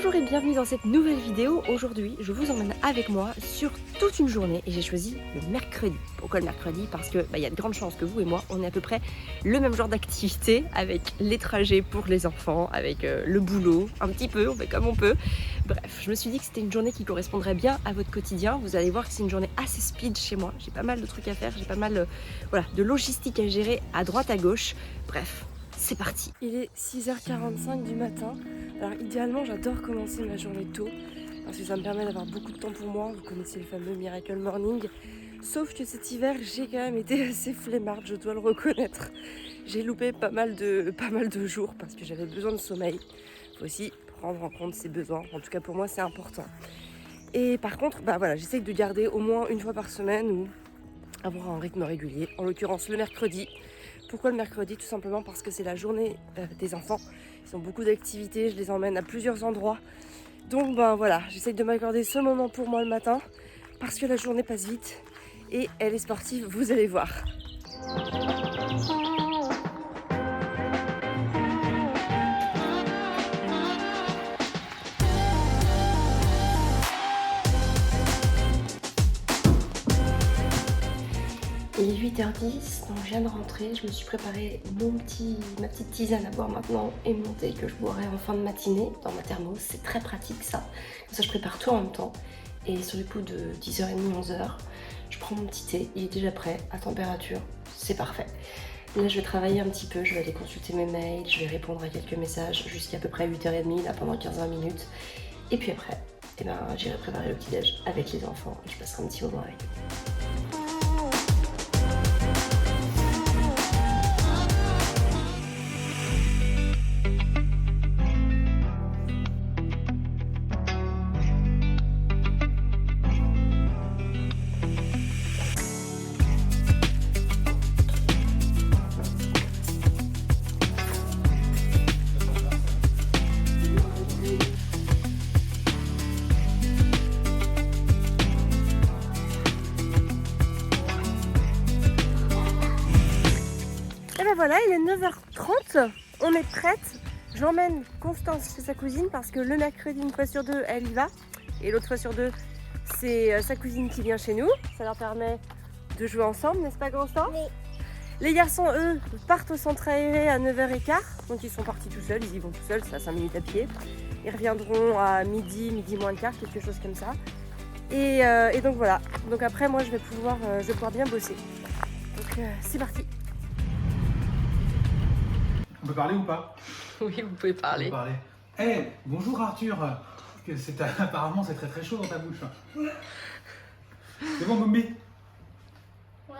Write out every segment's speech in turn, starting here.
Bonjour et bienvenue dans cette nouvelle vidéo. Aujourd'hui, je vous emmène avec moi sur toute une journée et j'ai choisi le mercredi. Pourquoi le mercredi? Parce que y a de grandes chances que vous et moi, on ait à peu près le même genre d'activité avec les trajets pour les enfants, avec le boulot, un petit peu, on fait comme on peut. Bref, je me suis dit que c'était une journée qui correspondrait bien à votre quotidien. Vous allez voir que c'est une journée assez speed chez moi. J'ai pas mal de trucs à faire, j'ai pas mal de logistique à gérer à droite à gauche. Bref, c'est parti. Il est 6h45 du matin. Alors idéalement, j'adore commencer ma journée tôt parce que ça me permet d'avoir beaucoup de temps pour moi. Vous connaissez le fameux Miracle Morning. Sauf que cet hiver, j'ai quand même été assez flemmarde, je dois le reconnaître. J'ai loupé pas mal de jours parce que j'avais besoin de sommeil. Il faut aussi prendre en compte ses besoins. En tout cas, pour moi, c'est important. Et par contre, j'essaye de garder au moins une fois par semaine ou avoir un rythme régulier. En l'occurrence, le mercredi. Pourquoi le mercredi? Tout simplement parce que c'est la journée des enfants. Ils ont beaucoup d'activités, je les emmène à plusieurs endroits. Donc j'essaye de m'accorder ce moment pour moi le matin parce que la journée passe vite et elle est sportive, vous allez voir. Il est 8h10, donc je viens de rentrer, je me suis préparé ma petite tisane à boire maintenant et mon thé que je boirai en fin de matinée dans ma thermos. C'est très pratique ça, comme ça je prépare tout en même temps. Et sur les coups de 10h30, 11h, je prends mon petit thé, il est déjà prêt, à température, c'est parfait. Là je vais travailler un petit peu, je vais aller consulter mes mails, je vais répondre à quelques messages jusqu'à peu près 8h30, là pendant 15-20 minutes. Et puis après, j'irai préparer le petit-déj avec les enfants et je passerai un petit moment avec eux. Et voilà, il est 9h30, on est prête. J'emmène Constance chez sa cousine parce que le mercredi, une fois sur deux, elle y va. Et l'autre fois sur deux, c'est sa cousine qui vient chez nous. Ça leur permet de jouer ensemble, n'est-ce pas Constance? Oui. Les garçons, eux, partent au centre aéré à 9h15. Donc ils sont partis tout seuls, ils y vont tout seuls, c'est à 5 minutes à pied. Ils reviendront à midi moins le quart, quelque chose comme ça. Et donc voilà. Donc après, moi, je vais pouvoir bien bosser. Donc c'est parti. On peut parler ou pas? Oui, vous pouvez parler. Hey, bonjour Arthur. Apparemment c'est très chaud dans ta bouche. C'est bon, Mombi? Oui.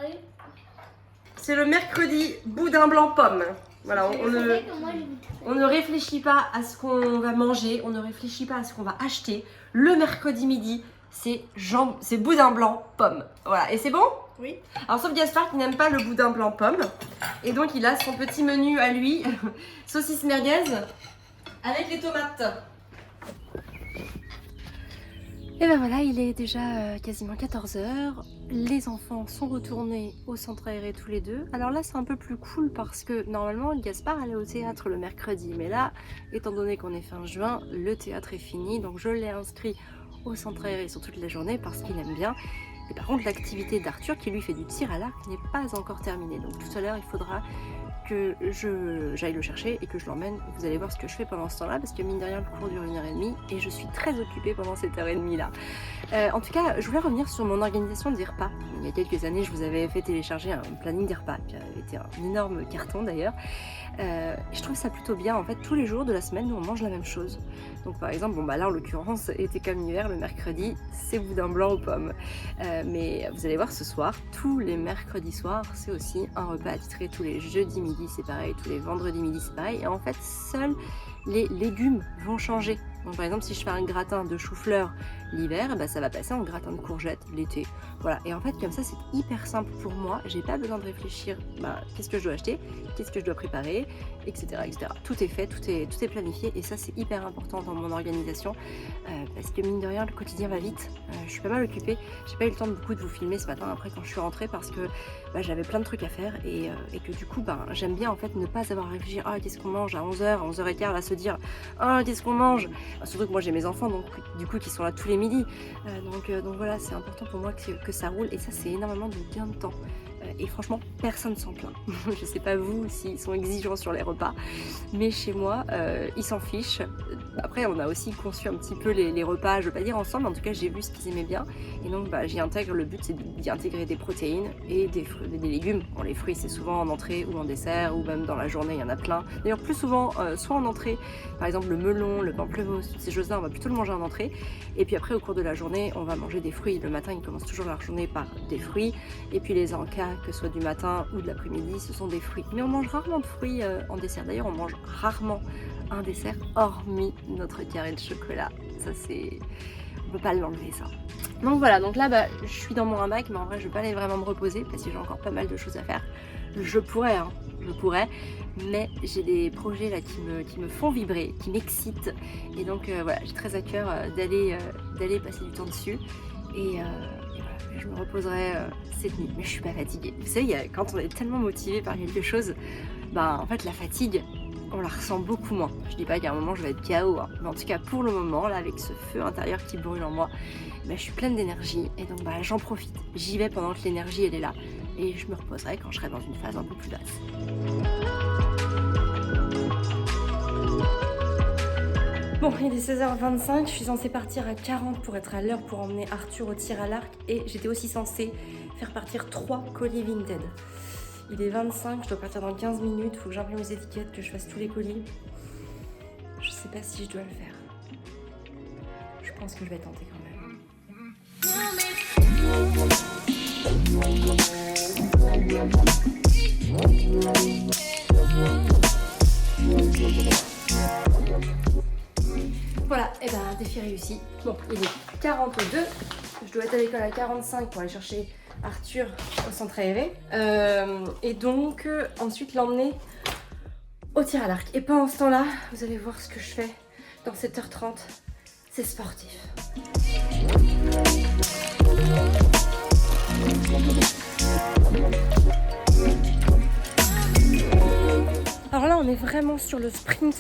C'est le mercredi boudin blanc pomme. Voilà, on ne réfléchit pas à ce qu'on va manger, on ne réfléchit pas à ce qu'on va acheter. Le mercredi midi, c'est boudin blanc pomme. Voilà, et c'est bon? Oui. Alors sauf Gaspard qui n'aime pas le boudin blanc pomme. Et donc il a son petit menu à lui, saucisse merguez avec les tomates. Et voilà, il est déjà quasiment 14h. Les enfants sont retournés au centre aéré tous les deux. Alors là c'est un peu plus cool parce que normalement Gaspard allait au théâtre le mercredi. Mais là, étant donné qu'on est fin juin, le théâtre est fini. Donc je l'ai inscrit au centre aéré sur toute la journée parce qu'il aime bien. Et par contre, l'activité d'Arthur qui lui fait du tir à l'arc n'est pas encore terminée. Donc tout à l'heure, il faudra que j'aille le chercher et que je l'emmène. Vous allez voir ce que je fais pendant ce temps-là parce que mine de rien, le cours dure 1h30 et je suis très occupée pendant cette heure et demie là. En tout cas, je voulais revenir sur mon organisation des repas. Il y a quelques années, je vous avais fait télécharger un planning des repas qui avait été un énorme carton d'ailleurs. Je trouve ça plutôt bien. En fait, tous les jours de la semaine, nous on mange la même chose. Donc par exemple, là en l'occurrence, été comme hiver, le mercredi, c'est boudin blanc aux pommes. Mais vous allez voir ce soir, tous les mercredis soirs, c'est aussi un repas attitré. Tous les jeudis midi, c'est pareil. Tous les vendredis midi, c'est pareil. Et en fait, seuls les légumes vont changer. Donc par exemple, si je fais un gratin de chou-fleur l'hiver, ça va passer en gratin de courgettes l'été. Voilà, et en fait comme ça c'est hyper simple pour moi, j'ai pas besoin de réfléchir qu'est-ce que je dois acheter, qu'est-ce que je dois préparer, etc. Tout est fait, tout est planifié et ça c'est hyper important dans mon organisation parce que mine de rien le quotidien va vite, je suis pas mal occupée, j'ai pas eu le temps de beaucoup de vous filmer ce matin après quand je suis rentrée parce que j'avais plein de trucs à faire et que du coup j'aime bien en fait ne pas avoir à réfléchir qu'est-ce qu'on mange à 11h, 11h15 là se dire qu'est-ce qu'on mange. Surtout que moi j'ai mes enfants donc du coup qui sont là tous les midis. Donc voilà, c'est important pour moi que ça roule et ça c'est énormément de gain de temps. Et franchement, personne s'en plaint. Je sais pas vous s'ils sont exigeants sur les repas, mais chez moi, ils s'en fichent. Après, on a aussi conçu un petit peu les repas, je veux pas dire ensemble, en tout cas j'ai vu ce qu'ils aimaient bien. Et donc j'y intègre, le but c'est d'y intégrer des protéines et des légumes. Bon, les fruits c'est souvent en entrée ou en dessert, ou même dans la journée, il y en a plein. D'ailleurs plus souvent, soit en entrée, par exemple le melon, le pamplemousse, toutes ces choses-là, on va plutôt le manger en entrée. Et puis après, au cours de la journée, on va manger des fruits. Le matin, ils commencent toujours leur journée par des fruits. Et puis les encas, que ce soit du matin ou de l'après-midi, ce sont des fruits. Mais on mange rarement de fruits en dessert. D'ailleurs, on mange rarement un dessert, hormis notre carré de chocolat. Ça, c'est... on peut pas l'enlever, ça. Donc voilà, donc là, je suis dans mon hamac, mais en vrai, je vais pas aller vraiment me reposer parce que j'ai encore pas mal de choses à faire. Je pourrais, mais j'ai des projets là qui me font vibrer, qui m'excitent. Et donc voilà, j'ai très à cœur d'aller passer du temps dessus. Et voilà, je me reposerai cette nuit, mais je suis pas fatiguée. Vous savez, quand on est tellement motivé par quelque chose, en fait la fatigue, on la ressent beaucoup moins. Je dis pas qu'à un moment je vais être KO, mais en tout cas pour le moment, là avec ce feu intérieur qui brûle en moi, je suis pleine d'énergie et donc j'en profite. J'y vais pendant que l'énergie elle est là et je me reposerai quand je serai dans une phase un peu plus basse. Bon, il est 16h25, je suis censée partir à 40 pour être à l'heure pour emmener Arthur au tir à l'arc et j'étais aussi censée faire partir 3 colis Vinted. Il est 25, je dois partir dans 15 minutes, il faut que j'imprime les étiquettes, que je fasse tous les colis. Je sais pas si je dois le faire. Je pense que je vais tenter quand même. Voilà, et défi réussi. Bon, il est 42, je dois être à l'école à 45 pour aller chercher Arthur au centre aéré. Et donc, ensuite l'emmener au tir à l'arc. Et pendant ce temps-là, vous allez voir ce que je fais dans 7h30. C'est sportif. Alors là, on est vraiment sur le sprint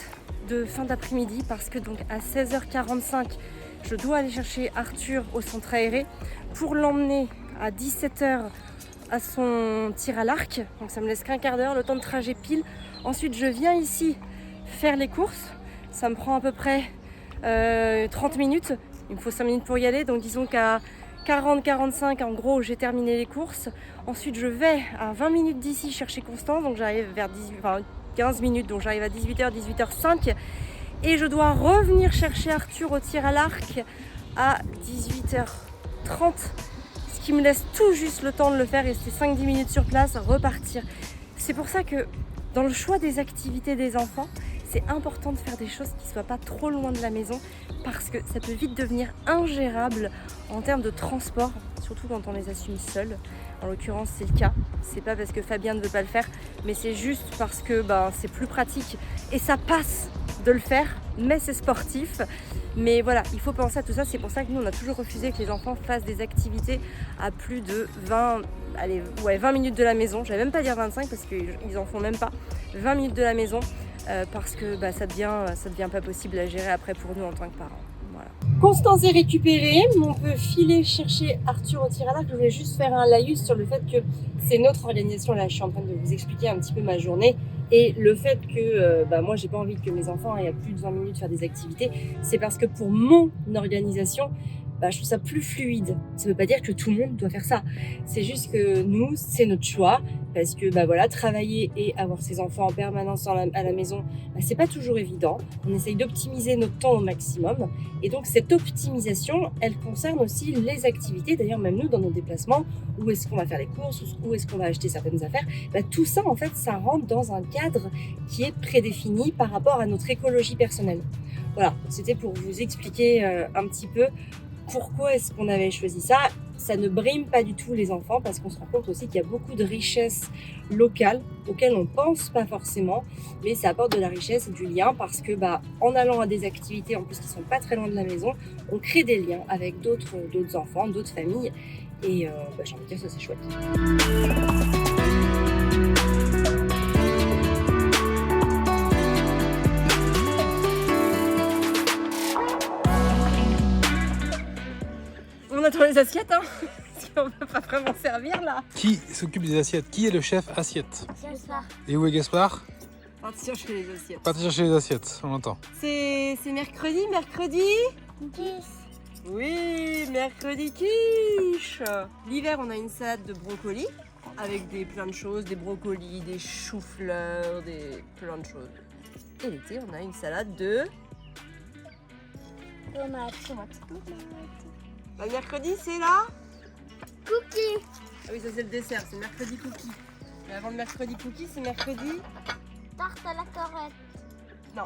de fin d'après-midi parce que donc à 16h45, je dois aller chercher Arthur au centre aéré pour l'emmener à 17h à son tir à l'arc. Donc ça me laisse qu'un quart d'heure, le temps de trajet pile. Ensuite, je viens ici faire les courses. Ça me prend à peu près 30 minutes. Il me faut 5 minutes pour y aller. Donc disons qu'à 40-45, en gros, j'ai terminé les courses. Ensuite, je vais à 20 minutes d'ici chercher Constance. Donc j'arrive vers 15 minutes. Donc j'arrive à 18h, 18h05. Et je dois revenir chercher Arthur au tir à l'arc à 18h30. Ce qui me laisse tout juste le temps de le faire, rester 5-10 minutes sur place, repartir. C'est pour ça que dans le choix des activités des enfants, c'est important de faire des choses qui ne soient pas trop loin de la maison parce que ça peut vite devenir ingérable en termes de transport, surtout quand on les assume seuls. En l'occurrence, c'est le cas. C'est pas parce que Fabien ne veut pas le faire, mais c'est juste parce que c'est plus pratique et ça passe de le faire, mais c'est sportif. Mais voilà, il faut penser à tout ça. C'est pour ça que nous, on a toujours refusé que les enfants fassent des activités à plus de 20 minutes de la maison. Je vais même pas dire 25 parce qu'ils en font même pas. 20 minutes de la maison parce que ça devient pas possible à gérer après pour nous en tant que parents. Voilà. Constance est récupérée, on peut filer chercher Arthur au tir à l'arc. Je voulais juste faire un laïus sur le fait que c'est notre organisation. Là, je suis en train de vous expliquer un petit peu ma journée. Et le fait que moi, j'ai pas envie que mes enfants aient à plus de 20 minutes faire des activités, c'est parce que pour mon organisation, je trouve ça plus fluide. Ça veut pas dire que tout le monde doit faire ça. C'est juste que nous, c'est notre choix. Parce que travailler et avoir ses enfants en permanence à la maison, c'est pas toujours évident. On essaye d'optimiser notre temps au maximum. Et donc cette optimisation, elle concerne aussi les activités. D'ailleurs, même nous, dans nos déplacements, où est-ce qu'on va faire les courses, où est-ce qu'on va acheter certaines affaires, tout ça, en fait, ça rentre dans un cadre qui est prédéfini par rapport à notre écologie personnelle. Voilà, c'était pour vous expliquer un petit peu pourquoi est-ce qu'on avait choisi ça. Ça ne brime pas du tout les enfants parce qu'on se rend compte aussi qu'il y a beaucoup de richesses locales auxquelles on ne pense pas forcément, mais ça apporte de la richesse et du lien parce que en allant à des activités en plus qui ne sont pas très loin de la maison, on crée des liens avec d'autres enfants, d'autres familles et j'ai envie de dire ça c'est chouette. on attend les assiettes, hein. Parce qu'on peut pas vraiment servir là. Qui s'occupe des assiettes? Qui est le chef assiette? Gaspard. Et où est Gaspard? Attention, je fais les assiettes. Parti chercher les assiettes, on l'entend. C'est mercredi, mercredi? 10. Oui, mercredi quiche. L'hiver, on a une salade de brocolis avec plein de choses, des brocolis, des choux-fleurs, plein de choses. Et l'été, on a une salade de... Tomate. Bah, mercredi, c'est là. Cookie. Ah oui, ça c'est le dessert, c'est mercredi cookie. Mais avant le mercredi cookie, c'est mercredi... Tarte à la corette. Non.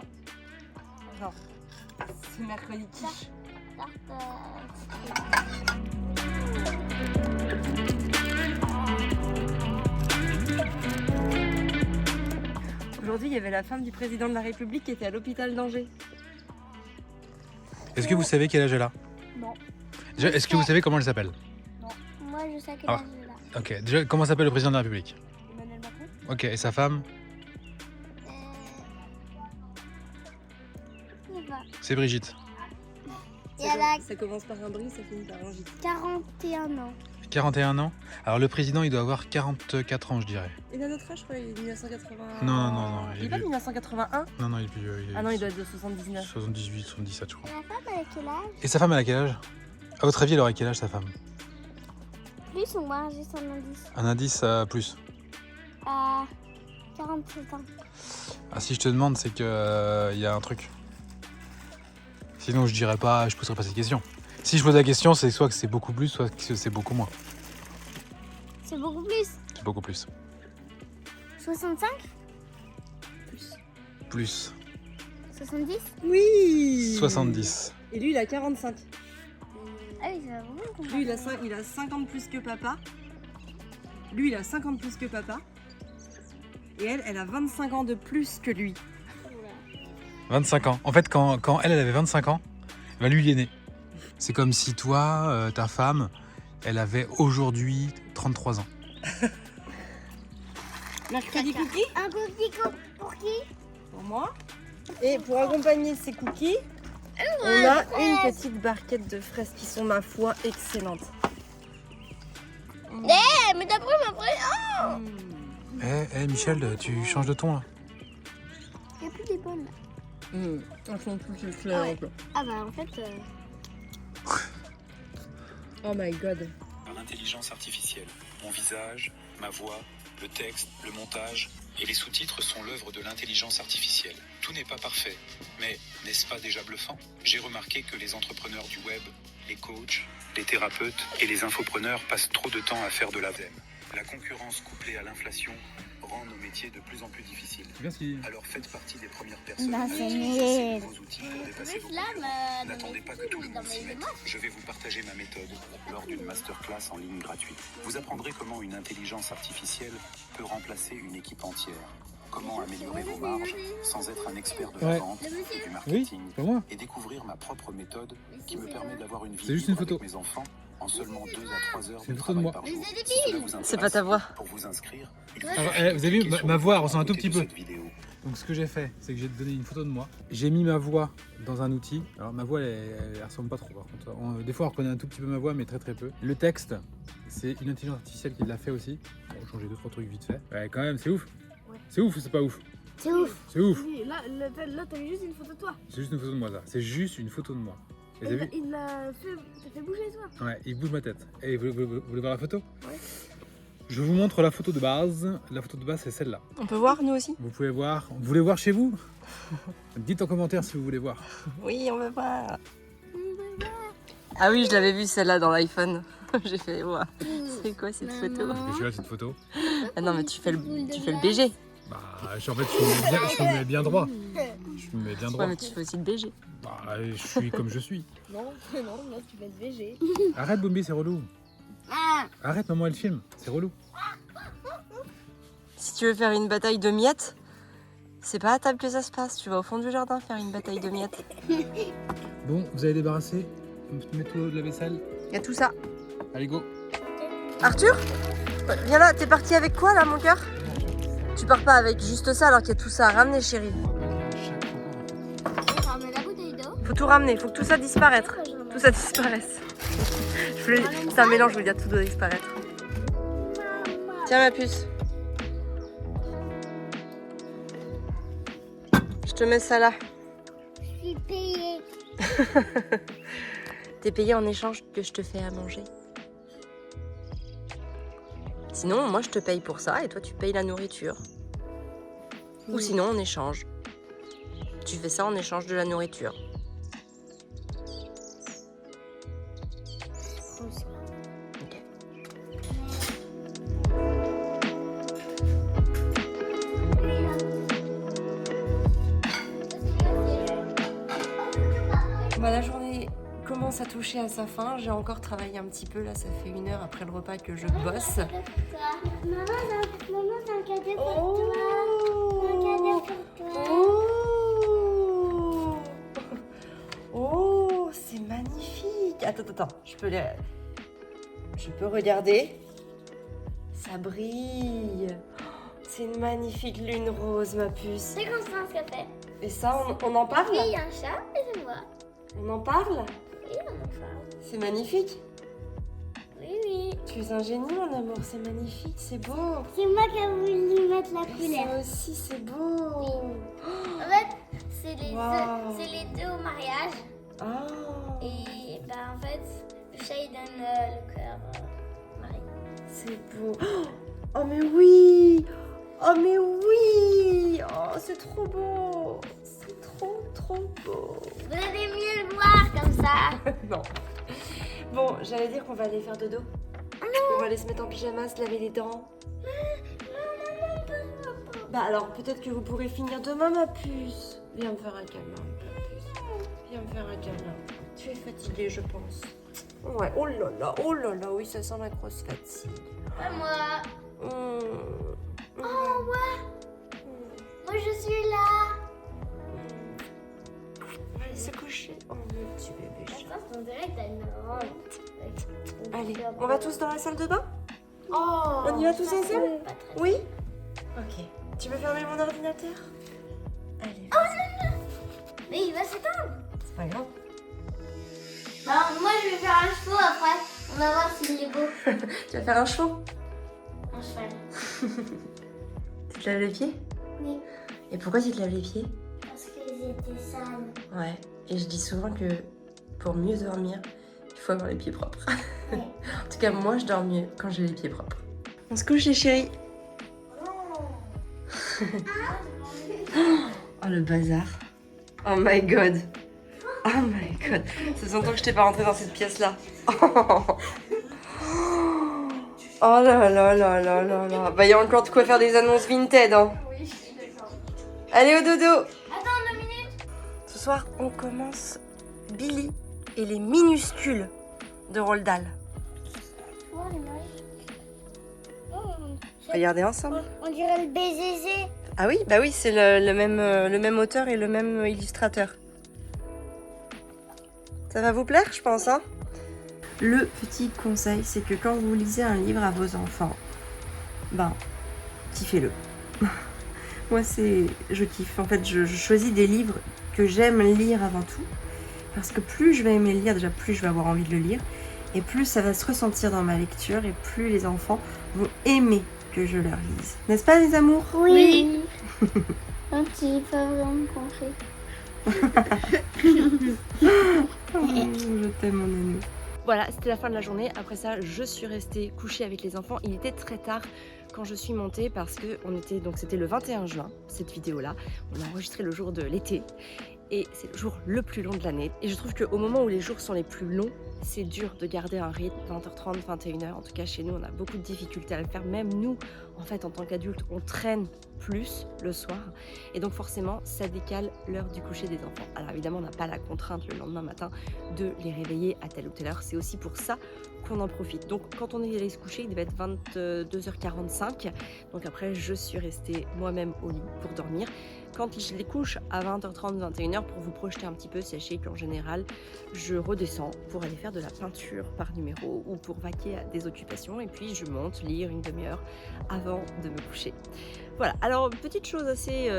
C'est mercredi quiche. Aujourd'hui, il y avait la femme du président de la République qui était à l'hôpital d'Angers. Est-ce que vous savez quel âge elle a? Non. Déjà, est-ce que vous savez comment elle s'appelle? Moi, je sais quel Ah. âge elle a. Ok, déjà, comment s'appelle le président de la République? Emmanuel Macron. Ok, et sa femme? Je sais pas. C'est Brigitte. Et elle a Ça commence par un bris, ça finit par un J. 41 ans. 41 ans. Alors le président, il doit avoir 44 ans, je dirais. Il a notre âge, je crois, il est de 1980. Non, Il est pas de 1981? Non, il est plus vieux. Ah non, il doit être de 79. 78, 77, je Et crois. la femme, elle a quel âge? Et sa femme, elle a quel âge? À votre avis, elle aurait quel âge, sa femme? Plus ou moins, j'ai son indice. Un indice plus. 47 ans. Ah, si je te demande, c'est que y a un truc. Sinon, je dirais pas, je poserais pas cette question. Si je pose la question, c'est soit que c'est beaucoup plus, soit que c'est beaucoup moins. C'est beaucoup plus. C'est beaucoup plus. 65? Plus. 70? Oui 70. Et lui, il a 45. Ah oui, ça va vraiment qu'on Lui, il a 50 plus que papa. Lui, il a 50 plus que papa. Et elle a 25 ans de plus que lui. 25 ans. En fait, quand elle avait 25 ans, ben lui, il est né. C'est comme si toi, ta femme, elle avait aujourd'hui 33 ans. Mercredi cookie Un cookie pour qui? pour moi. Et pour accompagner ces cookies, on a une petite barquette de fraises qui sont, ma foi, excellentes. Eh, mais d'après ma vraie. Michel, tu changes de ton là. Il n'y a plus des bonnes là. Elles sont toutes Ah excellentes. ouais. Ah bah en fait. Oh my god. Par l'intelligence artificielle. Mon visage, ma voix, le texte, le montage et les sous-titres sont l'œuvre de l'intelligence artificielle. Tout n'est pas parfait, mais n'est-ce pas déjà bluffant? J'ai remarqué que les entrepreneurs du web, les coachs, les thérapeutes et les infopreneurs passent trop de temps à faire de la VM. La concurrence couplée à l'inflation rend nos métiers de plus en plus difficiles. Alors faites partie des premières personnes Non, à c'est utiliser ces nul. nouveaux outils pour dépasser vos Là, concurrents. N'attendez pas que tout le monde s'y mette. Je vais vous partager ma méthode lors d'une masterclass en ligne gratuite. Vous apprendrez comment une intelligence artificielle peut remplacer une équipe entière. Comment améliorer vos marges sans être un expert de la Ouais. vente et du marketing. c'est moi. Et découvrir ma propre méthode qui me permet d'avoir une vie C'est juste une libre photo. avec mes enfants en seulement 2 à 3 heures C'est une de photo de travail moi. par jour. Mais Si cela vous C'est pas ta voix. Pour vous inscrire, il Alors, suffit vous avez vu, de cliquer sur ma le voix bouton ressemble un tout à côté petit de peu. cette vidéo. Donc ce que j'ai fait, c'est que j'ai donné une photo de moi. J'ai mis ma voix dans un outil. Alors ma voix, elle ressemble pas trop par contre. Des fois on reconnaît un tout petit peu ma voix, mais très très peu. Le texte, c'est une intelligence artificielle qui l'a fait aussi. Bon, changer 2-3 trucs vite fait. Ouais, quand même, c'est ouf. Ouais. C'est ouf ou c'est pas ouf? C'est ouf. C'est ouf. Oui, là t'as vu juste une photo de toi. C'est juste une photo de moi, ça. C'est juste une photo de moi. Et t'as vu? Il t'a fait bouger toi. Ouais, il bouge ma tête. Et vous voulez voir la photo? Ouais. Je vous montre la photo de base. La photo de base, c'est celle-là. On peut voir, nous aussi? Vous pouvez voir. Vous voulez voir chez vous? Dites en commentaire si vous voulez voir. Oui, on veut voir. Ah oui, je l'avais vue celle-là dans l'iPhone. J'ai fait, ouah, c'est quoi cette photo? Et je suis là, cette photo. Ah non, mais tu fais le BG. Bah, je me mets bien droit. Je me mets bien droit. Ouais, mais tu fais aussi le BG. Bah, je suis comme je suis. Non, là tu fais le VG. Arrête, Bombi, c'est relou. Arrête, maman, elle filme. C'est relou. Si tu veux faire une bataille de miettes, c'est pas à table que ça se passe. Tu vas au fond du jardin faire une bataille de miettes. Bon, vous avez débarrassé. Vous mettez tout de la vaisselle. Il y a tout ça. Allez, go. Arthur, viens là, t'es parti avec quoi là, mon cœur? Tu pars pas avec juste ça alors qu'il y a tout ça à ramener, chérie. Je ramène la bouteille d'eau. Faut tout ramener, faut que tout ça disparaisse. Après, je ramène tout ça disparaisse. C'est un mélange, je veux dire, tout doit disparaître. Tiens ma puce. Je te mets ça là. Je suis payée. T'es payé en échange que je te fais à manger. Sinon, moi je te paye pour ça et toi tu payes la nourriture. Ou sinon en échange. Tu fais ça en échange de la nourriture. Ok. Bah, la journée commence à toucher à sa fin. J'ai encore travaillé un petit peu. Là, ça fait 1 heure après le repas que je bosse. Maman, c'est un cadeau pour toi. C'est un cadeau pour toi. Oh, oh, c'est magnifique. Attends, je peux regarder. Ça brille. C'est une magnifique lune rose, ma puce. C'est Constance qui a fait. Et ça, on en parle? Oui, il y a un chat et c'est moi. On en parle? Oui, on en parle. C'est magnifique. Oui. Tu es un génie, mon amour. C'est magnifique, c'est beau. C'est moi qui ai voulu mettre la Et couleur. ça aussi, c'est beau. En fait, c'est les, Wow. c'est les deux au mariage. Ah. Et bah, en fait, le chat il donne le cœur Marie. C'est beau. Oh mais oui. Oh mais oui. Oh c'est trop beau. C'est trop beau. Vous allez mieux le voir comme ça. Non. Bon, j'allais dire qu'on va aller faire dodo. On va aller se mettre en pyjama, se laver les dents. Bah alors peut-être que vous pourrez finir demain, ma puce. Viens me faire un câlin, ma puce. Viens me faire un câlin. Tu es fatiguée, je pense. Ouais, oh là là, oui, ça sent la grosse fatigue. Pas moi. Mmh. Oh ouais. Moi je suis là. Allez se coucher. Oh mon petit bébé. Je pense qu'on dirait que t'as une honte. Allez, on va tous dans la salle de bain? Oh. On y va tous ensemble? Pas très- Oui? Ok. Tu veux fermer mon ordinateur? Allez. Mais il va s'éteindre. C'est pas grave. Non, moi je vais faire un chevaux après. On va voir s'il est beau. Tu vas faire un chevaux? Un cheval. Tu te laves les pieds? Oui. Et pourquoi tu te laves les pieds? Parce qu'ils étaient sales. Ouais. Et je dis souvent que pour mieux dormir, il faut avoir les pieds propres. Ouais. En tout cas, moi, je dors mieux quand j'ai les pieds propres. On se couche, les chéris. Oh, le bazar. Oh my god. Oh my god. Ça fait longtemps que je t'ai pas rentré dans cette pièce-là. Oh là là là là là là. Bah, il y a encore de quoi faire des annonces Vinted, hein. Oui, je suis d'accord. Allez, au dodo. Attends 2 minutes. Ce soir, on commence Billy et les minuscules de Roald Dahl. Oh, les mailles. Regardez ensemble. On dirait le BZZ. Ah oui, bah oui, c'est le même auteur et le même illustrateur. Ça va vous plaire, je pense, hein? Le petit conseil, c'est que quand vous lisez un livre à vos enfants, ben, kiffez-le. Moi, je kiffe. En fait, je choisis des livres que j'aime lire avant tout. Parce que plus je vais aimer le lire, déjà plus je vais avoir envie de le lire. Et plus ça va se ressentir dans ma lecture et plus les enfants vont aimer que je leur lise. N'est-ce pas, les amours? Oui. Donc il pas vraiment compris. Je t'aime, mon ami. Voilà, c'était la fin de la journée. Après ça, je suis restée couchée avec les enfants. Il était très tard quand je suis montée parce que c'était le 21 juin, cette vidéo-là. On a enregistré le jour de l'été. Et c'est le jour le plus long de l'année. Et je trouve qu'au moment où les jours sont les plus longs, c'est dur de garder un rythme 20h30, 21h. En tout cas, chez nous, on a beaucoup de difficultés à le faire. Même nous, en fait, en tant qu'adultes, on traîne plus le soir. Et donc, forcément, ça décale l'heure du coucher des enfants. Alors, évidemment, on n'a pas la contrainte le lendemain matin de les réveiller à telle ou telle heure. C'est aussi pour ça qu'on en profite. Donc, quand on est allé se coucher, il devait être 22h45. Donc, après, je suis restée moi-même au lit pour dormir. quand je les couche à 20h30, 21h pour vous projeter un petit peu, sachez qu'en général, je redescends pour aller faire de la peinture par numéro ou pour vaquer à des occupations et puis je monte lire une demi-heure avant de me coucher. Voilà, alors petite chose assez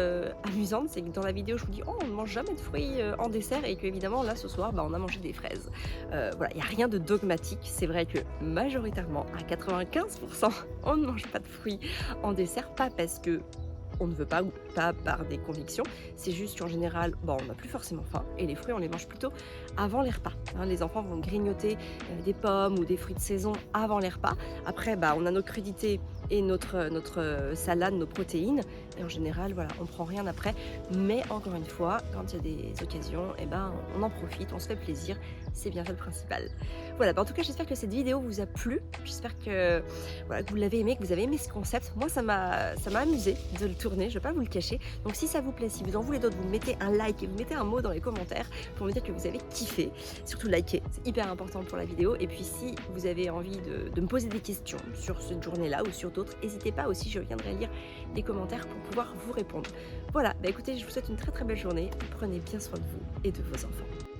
amusante, c'est que dans la vidéo je vous dis oh on ne mange jamais de fruits en dessert et que évidemment là ce soir on a mangé des fraises. Voilà, il n'y a rien de dogmatique, c'est vrai que majoritairement à 95% on ne mange pas de fruits en dessert, pas parce que on ne veut pas ou pas par des convictions, c'est juste qu'en général on n'a plus forcément faim et les fruits on les mange plutôt avant les repas. Les enfants vont grignoter des pommes ou des fruits de saison avant les repas. Après on a nos crudités et notre salade, nos protéines et en général voilà on prend rien après, mais encore une fois quand il y a des occasions on en profite, on se fait plaisir, c'est bien ça le principal. Voilà, en tout cas j'espère que cette vidéo vous a plu, j'espère que, voilà, que vous l'avez aimé, que vous avez aimé ce concept. Moi ça m'a amusé de le tourner, je vais pas vous le cacher, donc si ça vous plaît, si vous en voulez d'autres, vous mettez un like et vous mettez un mot dans les commentaires pour me dire que vous avez kiffé, surtout liker, c'est hyper important pour la vidéo, et puis si vous avez envie de me poser des questions sur cette journée là ou sur d'autres, n'hésitez pas aussi, je viendrai lire les commentaires pour pouvoir vous répondre. Voilà, écoutez, je vous souhaite une très très belle journée, prenez bien soin de vous et de vos enfants.